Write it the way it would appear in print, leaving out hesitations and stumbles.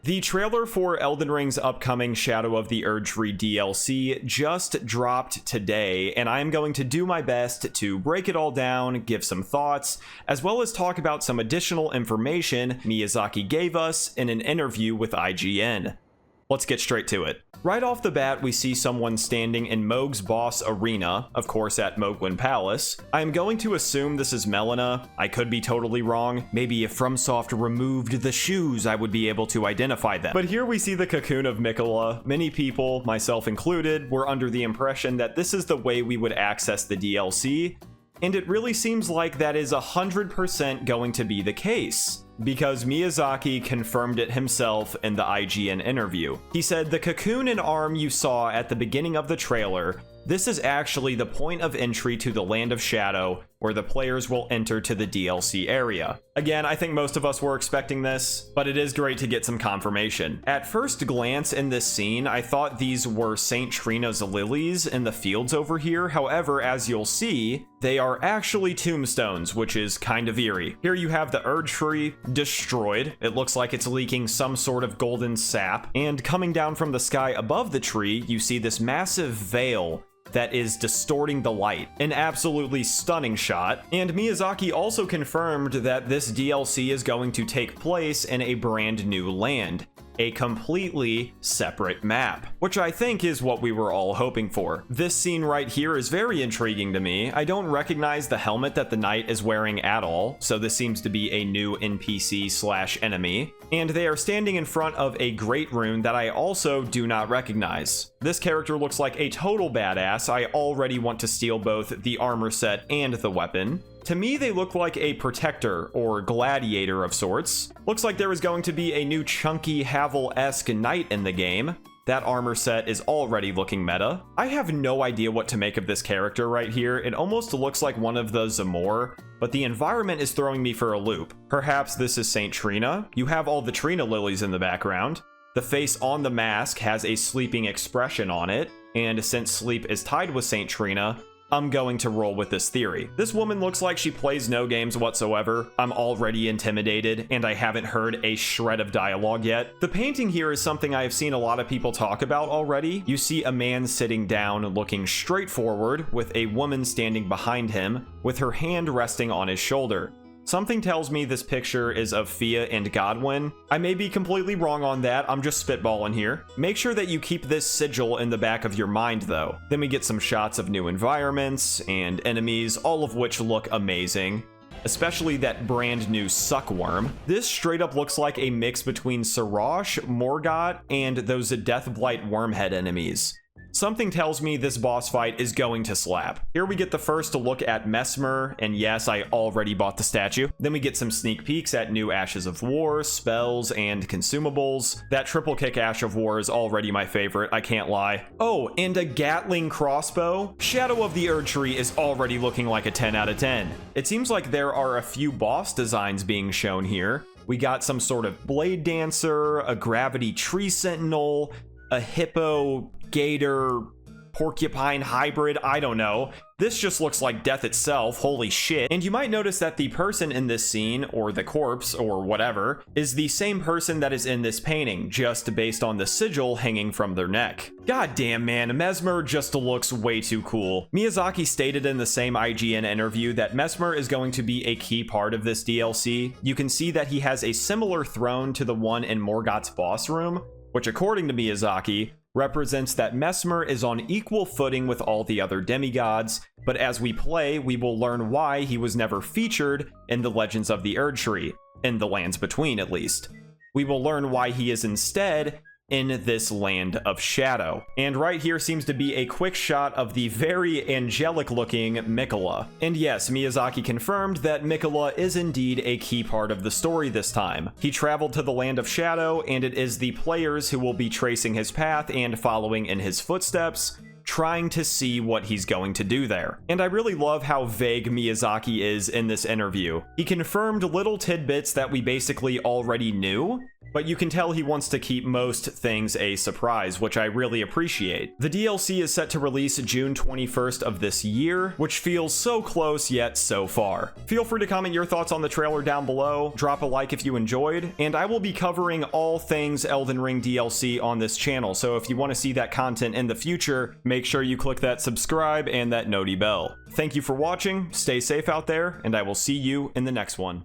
The trailer for Elden Ring's upcoming Shadow of the Erdtree DLC just dropped today, and I am going to do my best to break it all down, give some thoughts, as well as talk about some additional information Miyazaki gave us in an interview with IGN. Let's get straight to it. Right off the bat, we see someone standing in Mohg's boss arena, of course at Mohgwyn Palace. I am going to assume this is Melina. I could be totally wrong. Maybe if FromSoft removed the shoes, I would be able to identify them. But here we see the cocoon of Miquella. Many people, myself included, were under the impression that this is the way we would access the DLC, and it really seems like that is 100% going to be the case, because Miyazaki confirmed it himself in the IGN interview. He said, "The cocoon and arm you saw at the beginning of the trailer, this is actually the point of entry to the Land of Shadow, where the players will enter to the DLC area." Again, I think most of us were expecting this, but it is great to get some confirmation. At first glance in this scene, I thought these were St. Trina's lilies in the fields over here. However, as you'll see, they are actually tombstones, which is kind of eerie. Here you have the Erdtree destroyed. It looks like it's leaking some sort of golden sap, and coming down from the sky above the tree, you see this massive veil that is distorting the light. An absolutely stunning shot. And Miyazaki also confirmed that this DLC is going to take place in a brand new land, a completely separate map, which I think is what we were all hoping for. This scene right here is very intriguing to me. I don't recognize the helmet that the knight is wearing at all, so this seems to be a new NPC/enemy. And they are standing in front of a great rune that I also do not recognize. This character looks like a total badass. I already want to steal both the armor set and the weapon. To me, they look like a protector or gladiator of sorts. Looks like there is going to be a new chunky Havel-esque knight in the game. That armor set is already looking meta. I have no idea what to make of this character right here. It almost looks like one of the Zamor, but the environment is throwing me for a loop. Perhaps this is St. Trina? You have all the Trina lilies in the background. The face on the mask has a sleeping expression on it, and since sleep is tied with St. Trina, I'm going to roll with this theory. This woman looks like she plays no games whatsoever. I'm already intimidated, and I haven't heard a shred of dialogue yet. The painting here is something I have seen a lot of people talk about already. You see a man sitting down looking straight forward with a woman standing behind him with her hand resting on his shoulder. Something tells me this picture is of Fia and Godwyn. I may be completely wrong on that, I'm just spitballing here. Make sure that you keep this sigil in the back of your mind though. Then we get some shots of new environments and enemies, all of which look amazing. Especially that brand new suckworm. This straight up looks like a mix between Siraj, Morgott, and those Deathblight Wormhead enemies. Something tells me this boss fight is going to slap. Here we get the first look at Mesmer, and yes, I already bought the statue. Then we get some sneak peeks at new Ashes of War, spells, and consumables. That triple kick Ash of War is already my favorite, I can't lie. Oh, and a Gatling crossbow? Shadow of the Erdtree is already looking like a 10 out of 10. It seems like there are a few boss designs being shown here. We got some sort of blade dancer, a gravity tree sentinel, a hippo gator porcupine hybrid, I don't know. This just looks like death itself, holy shit. And you might notice that the person in this scene, or the corpse, or whatever, is the same person that is in this painting, just based on the sigil hanging from their neck. God damn, man, Mesmer just looks way too cool. Miyazaki stated in the same IGN interview that Mesmer is going to be a key part of this DLC. You can see that he has a similar throne to the one in Morgott's boss room, which according to Miyazaki, represents that Mesmer is on equal footing with all the other demigods, but as we play, we will learn why he was never featured in the Legends of the Erdtree, in the Lands Between at least. We will learn why he is instead in this Land of Shadow. And right here seems to be a quick shot of the very angelic looking Miquella. And yes, Miyazaki confirmed that Miquella is indeed a key part of the story this time. He traveled to the Land of Shadow, and it is the players who will be tracing his path and following in his footsteps, trying to see what he's going to do there. And I really love how vague Miyazaki is in this interview. He confirmed little tidbits that we basically already knew, but you can tell he wants to keep most things a surprise, which I really appreciate. The DLC is set to release June 21st of this year, which feels so close yet so far. Feel free to comment your thoughts on the trailer down below, drop a like if you enjoyed, and I will be covering all things Elden Ring DLC on this channel, so if you want to see that content in the future, make sure you click that subscribe and that noti bell. Thank you for watching, stay safe out there, and I will see you in the next one.